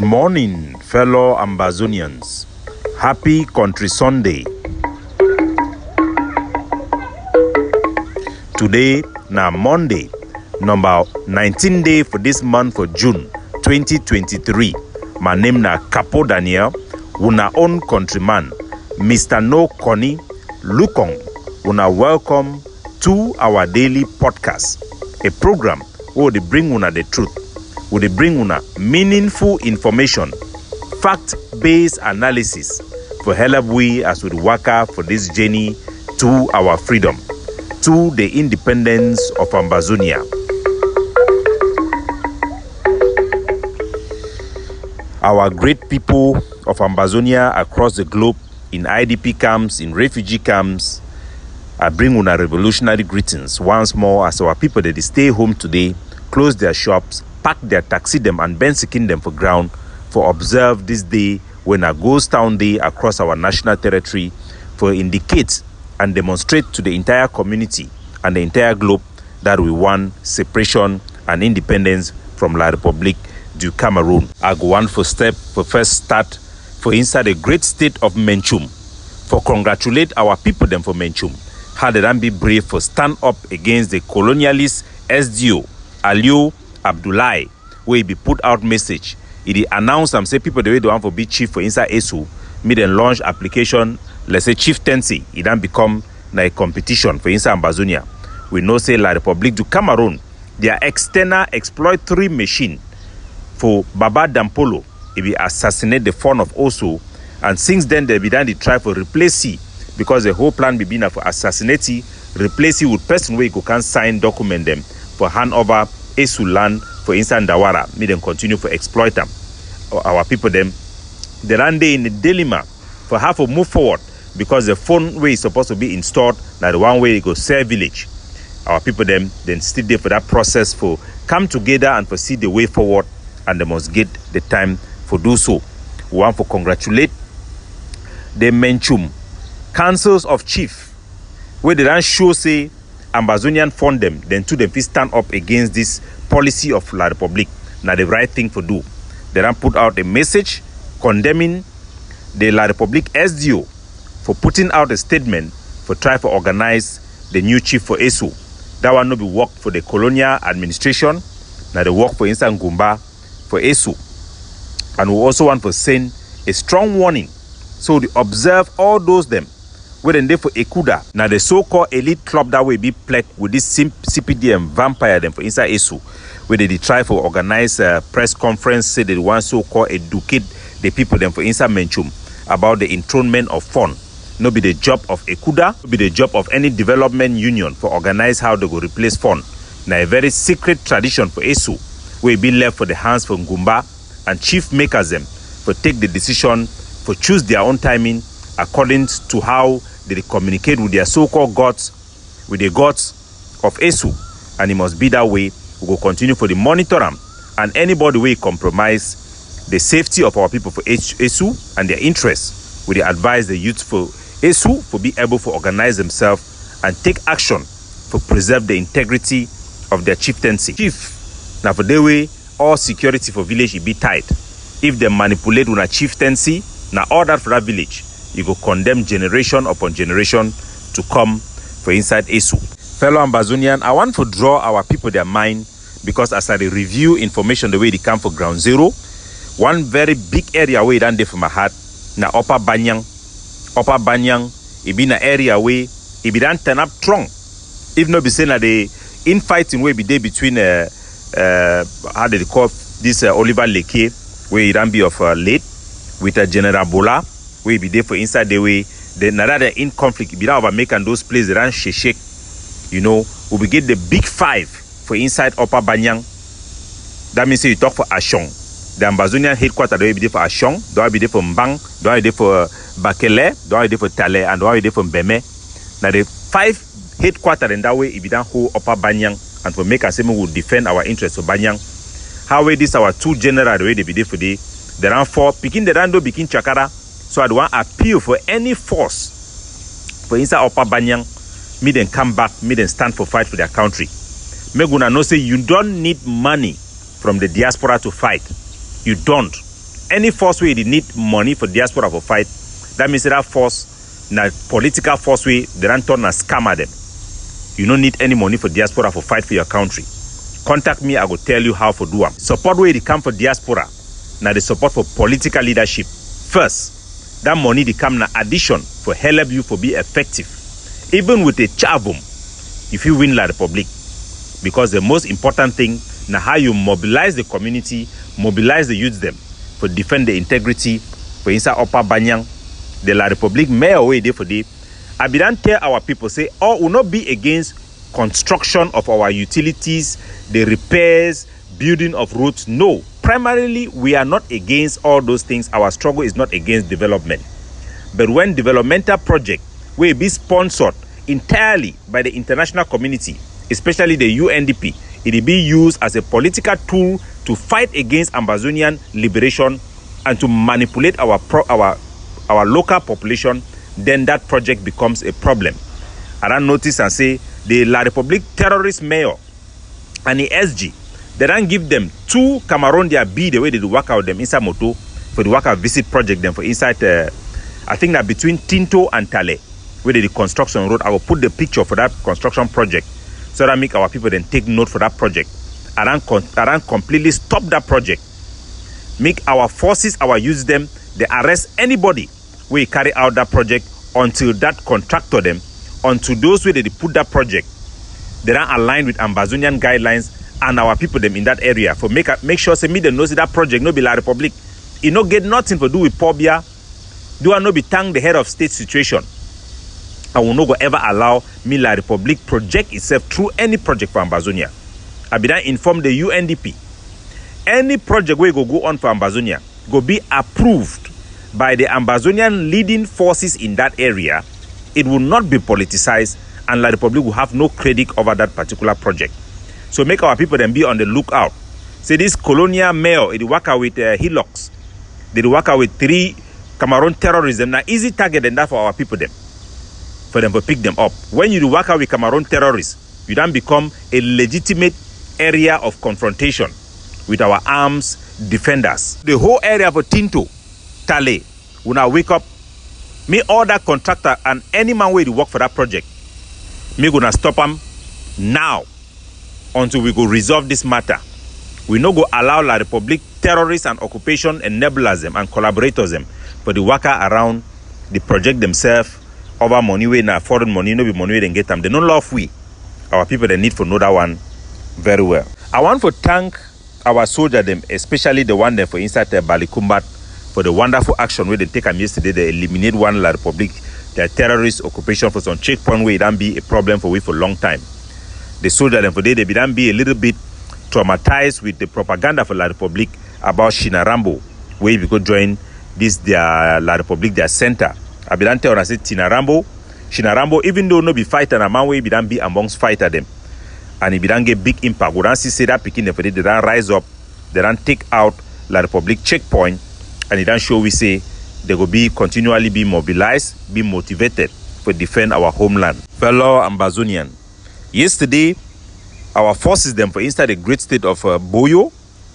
Good morning, fellow Ambazonians. Happy Country Sunday. Today, na Monday, number 19 day for this month for June 2023. My name na Capo Daniel, una own countryman, Mr. No Connie Lukong. Una welcome to our daily podcast, a program where they bring una the truth, where they bring una meaningful information, fact-based analysis for help we as we work for this journey to our freedom, to the independence of Ambazonia. Our great people of Ambazonia across the globe, in IDP camps, in refugee camps, I bring una revolutionary greetings once more as our people that they stay home today, close their shops, pack their taxi them and bend seeking them for ground for observe this day when a ghost town day across our national territory for indicate and demonstrate to the entire community and the entire globe that we want separation and independence from La Republique du Cameroon. I go on for first start for inside the great state of Menchum, for congratulate our people them for Menchum. How they don't be brave for stand up against the colonialist SDO, Aliou Abdoulaye, where he be put out message. He announced and say people the way they want for be chief for inside ESU, me then launch application, let's say Chieftaincy, it then become a competition for inside Ambazonia. We know say La Republique du Cameroon, their external exploitory machine for Baba Dampolo, he be assassinate the fount of Osu, and since then they be done the try for replace he, because the whole plan be been for assassinate he, replace he with person where you can sign document them for hand over Esu land for inside Dawara, me them continue for exploit them. Our people them, they run there in the dilemma for have to move forward because the phone way is supposed to be installed, now the one way it go serve village. Our people them then still there for that process for come together and for see the way forward, and they must get the time for do so. We want to congratulate the Menchum councils of chief, where they don't show say Ambazonian fund them, then to them fit stand up against this policy of La Republique. Now the right thing to do. They don't put out a message condemning the La Republique SDO for putting out a statement for try to organize the new chief for ESU. That one no be work for the colonial administration. Now they work for Insa Ngumba for ESU. And we also want to send a strong warning. So they observe all those them where they for Ekuda. Now the so-called elite club that will be plagued with this CPDM vampire them for inside ESU, where they try for organize a press conference, say they want so-called educate the people them for inside Menchum about the enthronement of Fon. No be the job of Ekuda, no be the job of any development union for organize how they go replace Fon. Now a very secret tradition for ESU will be left for the hands for Ngumba and chief makers them for take the decision for choose their own timing according to how they communicate with their so-called gods, with the gods of ESU. And it must be that way. We will continue for the monitor them, and anybody will compromise the safety of our people for ESU and their interests. We advise the youth for ESU for be able to organize themselves and take action for preserve the integrity of their chieftaincy. Chief, now for the way all security for village will be tight. If they manipulate with a chieftaincy, now order for that village, you go condemn generation upon generation to come for inside ESU. Fellow Ambazonian, I want to draw our people their mind because as I review information the way they come for ground zero, one very big area where it done for my heart, na Upper Banyang. Upper Banyang, it be na area where it be done turn up strong. If not be saying that the infighting way be there between how they call this Oliver Leke, where it done be of late, with a General Bola, we be there for inside the way. Then another in conflict, be over making those places that run shake. You know, we will get the big five for inside Upper Banyang. That means you talk for Ashong. The Ambazonian headquarters do be there for Ashong, do be there for Mbang, do be there for Bakele, do be there for Tale, and do be there for Mbeme. Now the five headquarters in that way, it be done whole Upper Banyang, and for make us say we will defend our interests for Banyang. How way this our two general the way they be there for the run for picking the rando picking Chakara. So I do want appeal for any force for inside Upper Banyang, me then come back, me then stand for fight for their country. Me gonna know say you don't need money from the diaspora to fight. You don't. any force where they need money for diaspora for fight, that means that force, na political force way, they don't turn and scammer them. You don't need any money for diaspora for fight for your country. Contact me, I will tell you how to do them. Support where they come for diaspora, now the support for political leadership. First, that money they come na addition for help you for be effective. Even with a chavum, if you win La Republic, because the most important thing na how you mobilize the community, mobilize the youth them for defend the integrity for inside Upper Banyang, the La Republic mayor way there for day. I be done tell our people say, oh, will not be against construction of our utilities, the repairs, building of roads. No, primarily we are not against all those things. Our struggle is not against development. But when developmental project will be sponsored entirely by the international community, especially the UNDP, it will be used as a political tool to fight against Ambazonian liberation and to manipulate our local population, then that project becomes a problem. I don't notice and say the La Republic terrorist mayor and the SG, they don't give them 2 Cameroon their B the way they do work out them inside Moto for the work out visit project them for inside I think that between Tinto and Tale where they the construction road. I will put the picture for that construction project so that make our people then take note for that project. I don't completely stop that project. Make our forces, our use them, they arrest anybody who carry out that project until that contractor them, until those where they put that project, they don't align with Ambazonian guidelines and our people them in that area. For make sure say me them know that project no be La Republic. It no get nothing to do with Pobia. Do I no be thank the head of state situation. I will not go ever allow me La Republic project itself through any project for Ambazonia. I be then inform the UNDP. Any project where go on for Ambazonia go be approved by the Ambazonian leading forces in that area. It will not be politicized and La Republic will have no credit over that particular project. So make our people then be on the lookout. Say this colonial mayor, it work out with Hilux. They work out with 3 Cameroon terrorism. Now easy target than that for our people them. For them to pick them up. When you work out with Cameroon terrorists, you then become a legitimate area of confrontation with our arms defenders. The whole area for Tinto, Tale, will now wake up. Me order contractor and any man way to work for that project. Me gonna stop them now until we go resolve this matter. We no go allow La Republic terrorists and occupation enablers them and collaborators them for the worker around the project themselves over money way na foreign money no be money way they get them. They no love we. Our people they need to know that one very well. I want to thank our soldier them, especially the one there for inside the Balikumbat, for the wonderful action where they take them yesterday. They eliminate one La Republic, their terrorist occupation for some checkpoint where it don't be a problem for we for a long time. The soldier them for they don't be a little bit traumatized with the propaganda for La Republic about Shinarambo, where we could join this their La Republic, their center. I be tell us say Shinarambo, even though no be fighter, a man way be be amongst fighter them. And if you don't get big impact, we don't see that picking them for they don't rise up, they don't take out La Republic checkpoint, and it don't show we say they will be continually be mobilized, be motivated to defend our homeland. Fellow Ambazonian, yesterday our forces them for inside the great state of Boyo,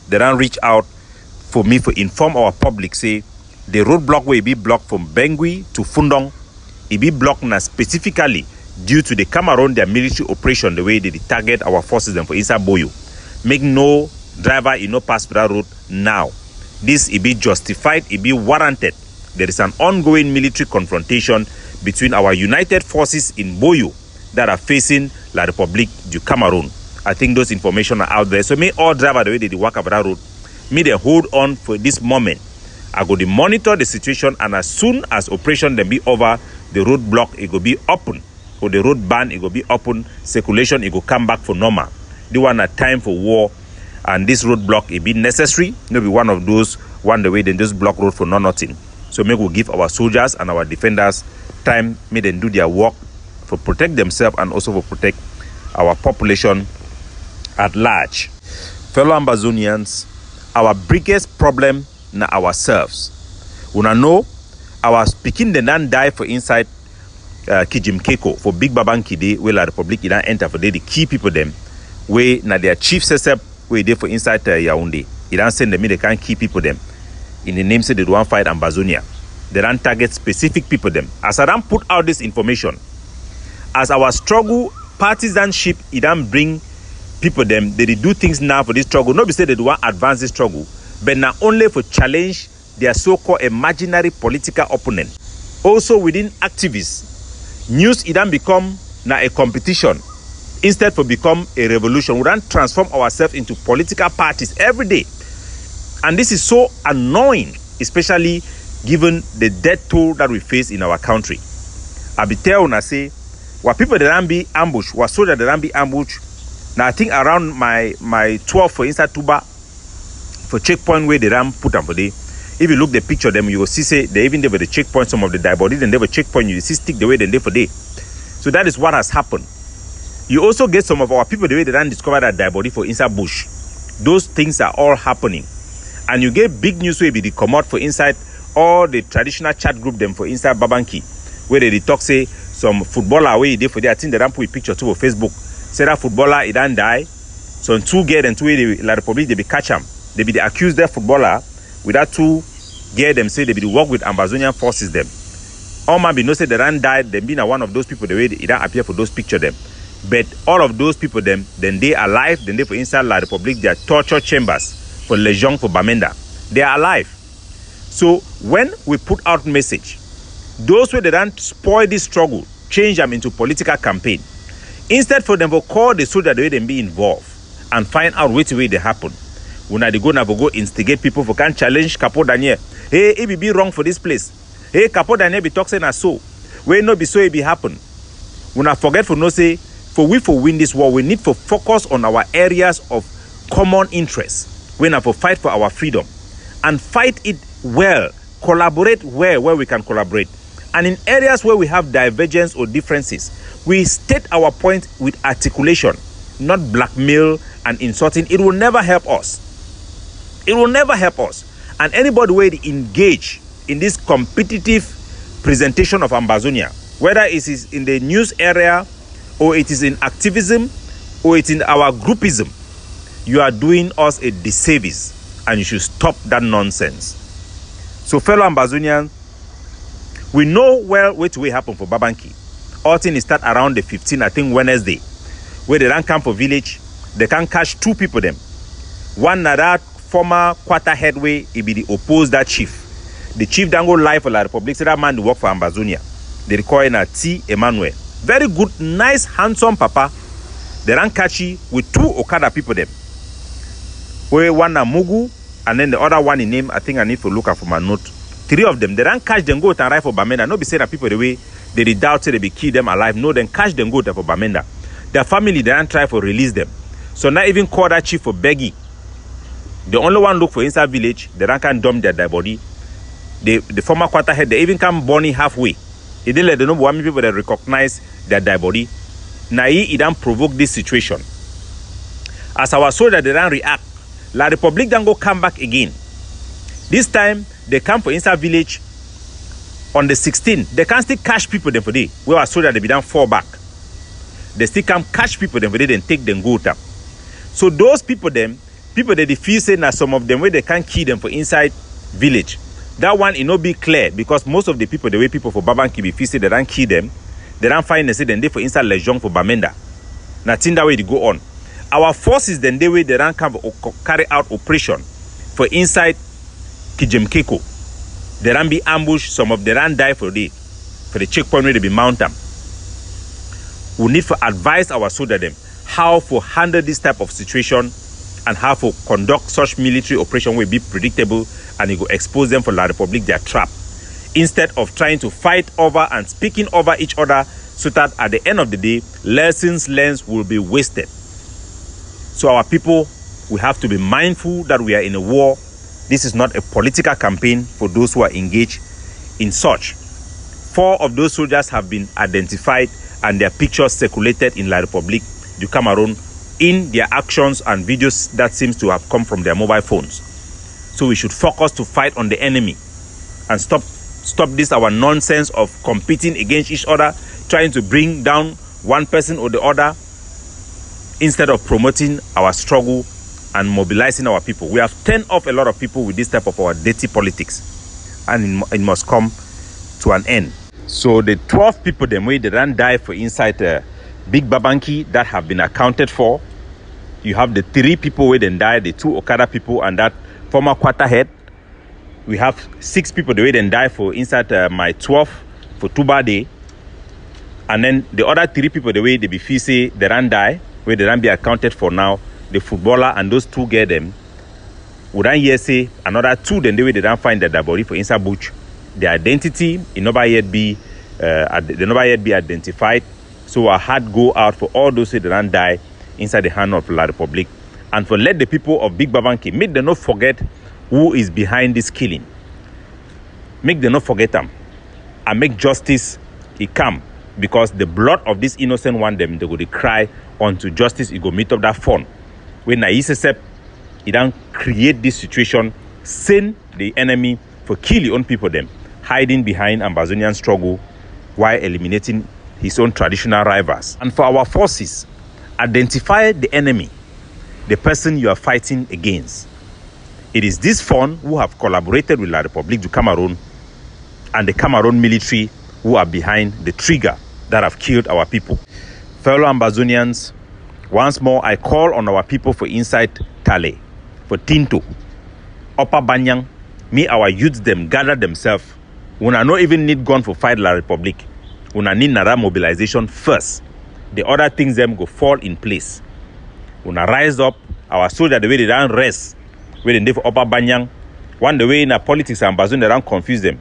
they don't reach out for me to inform our public say the roadblock will be blocked from Bengui to Fundong. It be blocked now specifically due to the Cameroon, their military operation, the way they target our forces them for inside Boyo. Make no driver no pass that road now. This it be justified, it be warranted. There is an ongoing military confrontation between our united forces in Boyo that are facing La Republique du Cameroon. I think those information are out there. So may all driver the way they walk up that road, may they hold on for this moment. I go to monitor the situation, and as soon as operation then be over, the road block it will be open. Or the road ban it will be open, circulation it will come back for normal. The one at time for war, and this road block it be necessary. No be one of those one the way they just block road for nothing. So make we give our soldiers and our defenders time, may them do their work for protect themselves and also for protect our population at large. Fellow Ambazonians, our biggest problem na ourselves. Una know our speaking they don't die for inside Kijim Keko for Big Babanki day where La Republic it don't enter for the key people them where na their chief set where they for inside Yaoundé. It don't send them they can't keep people them. in the name say they don't fight Ambazonia. They don't target specific people them. As I don't put out this information, as our struggle, partisanship, it don't bring people them, they do things now for this struggle. Not be say they don't advance this struggle, but not only for challenge their so-called imaginary political opponent. Also within activists, news it don't become now a competition. Instead for become a revolution, we don't transform ourselves into political parties every day. And this is so annoying, especially given the death toll that we face in our country. I be tell una say, what people that don't be ambushed, what soldiers that don't be ambushed. Now I think around my 12 for inside Tuba, for checkpoint where they don't put them for day. If you look the picture them, you will see say they even there for the checkpoint, some of the die body, then they have a checkpoint, you see stick the way they day for day. So that is what has happened. You also get some of our people the way they don't discover that die body for inside bush. Those things are all happening. And you get big news where they come out for inside all the traditional chat group them for inside Babanki, where they talk say some footballer where they for there. I think they don't put a picture too on Facebook. Say that footballer he don't die. So two get and two way La Republic they be catch them. They be the accused their footballer with that two get them say they be the work with Ambazonian forces them. All man be no say they don't die. They be one of those people the way they don't appear for those picture them. But all of those people them then they alive. Then they for inside La Republic they are torture chambers for Legion for Bamenda. They are alive. So when we put out message, those who they don't spoil this struggle, change them into political campaign. Instead for them to call the soldier the way they be involved and find out which way they happen. When they go now go instigate people for can challenge Capo Daniel. Hey, it be wrong for this place. Hey, Capo Daniel be talking as so. We no be so it be happen. When I forget for no say, for win this war, we need to focus on our areas of common interest. We have to fight for our freedom and fight it well, collaborate well where we can collaborate. And in areas where we have divergence or differences, we state our point with articulation, not blackmail and insulting. It will never help us. It will never help us. And anybody who engage in this competitive presentation of Ambazonia, whether it is in the news area or it is in activism or it's in our groupism, you are doing us a disservice and you should stop that nonsense. So fellow Ambazonians, we know well what will happen for Babanki. All things start around the 15th, I think Wednesday, where they don't come for village. They can catch two people them. One that former quarter headway, he be the opposed that chief. The chief don't go live for La Republic, so that man work for Ambazonia. They require a T. Emmanuel. Very good, nice, handsome papa. They don't catch you with two Okada people them. Where one a Mugu, and then the other one in name, I think I need to look up for my note. Three of them, they don't catch them go and ride for Bamenda. No be saying that people the way they doubt say they be kill them alive. No, then catch them go there for Bamenda. Their family, they don't try for release them. So now even call that chief for begging. The only one look for inside village, they don't can dump their body. The former quarter head, they even come burning halfway. He didn't let the number one people that recognize their dead body. Now he don't provoke this situation. As our soldier, they don't react. La Republic don't go come back again. This time, they come for inside village on the 16th. They can still catch people them for day. Where our soldier, they be done fall back. They still come catch people them for day, then take them go up. So those people them, people that they feel say now some of them where they can't kill them for inside village. That one it no be clear because most of the people, the way people for Babanki be feel say they don't kill them, they don't find they say then they for inside Legion for Bamenda. Nothing that way they go on. Our forces then they way they don't come carry out operation for inside Kijemkeko. They don't be ambushed, some of them don't die for the checkpoint where they be mounted. We need to advise our soldiers them how to handle this type of situation and how to conduct such military operation will be predictable and it will expose them for La Republic their trap. Instead of trying to fight over and speaking over each other so that at the end of the day, lessons learned will be wasted. So our people, we have to be mindful that we are in a war. This is not a political campaign for those who are engaged in such. 4 of those soldiers have been identified and their pictures circulated in La Republic du Cameroon in their actions and videos that seems to have come from their mobile phones. So we should focus to fight on the enemy and stop this our nonsense of competing against each other, trying to bring down one person or the other, instead of promoting our struggle and mobilizing our people. We have turned off a lot of people with this type of our dirty politics, and it must come to an end. So the 12 people them way they ran die for inside Big Babanki that have been accounted for. You have the 3 people where then die, the 2 Okada people and that former quarter head. We have 6 people the way then die for inside my 12 for Tuba Day. And then the other 3 people the way they be say they ran die, where they ran be accounted for now. The footballer and those 2 get them. Would I hear say another 2 then the way they don't find their body for inside bush. The identity it never yet be identified. So our heart go out for all those who didn't die inside the hand of La Republic, and for let the people of Big Babanki make them not forget who is behind this killing. Make them not forget them, and make justice it come, because the blood of this innocent one them they go to cry unto justice. It go meet up that fun. When I accept it don't create this situation, send the enemy for kill your own people them, hiding behind Ambazonian struggle while eliminating his own traditional rivals. And for our forces, identify the enemy, the person you are fighting against. It is this fund who have collaborated with La République du Cameroon and the Cameroon military who are behind the trigger that have killed our people. Fellow Ambazonians, once more I call on our people for inside Tale, for Tinto, Upper Banyang, me our youths them gather themselves. Una no even need gun for fight La Republic. Una need nara mobilization first. The other things them go fall in place. Una rise up. Our soldiers the way they don't rest. Where they for Upper Banyang. One the way in a politics and Ambazonia they don't confuse them.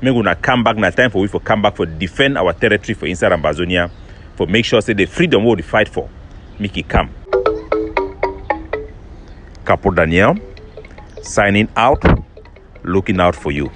Make una come back na time for we for come back for defend our territory for inside Ambazonia. For make sure say the freedom we fight for. Make it come. Capo Daniel signing out. Looking out for you.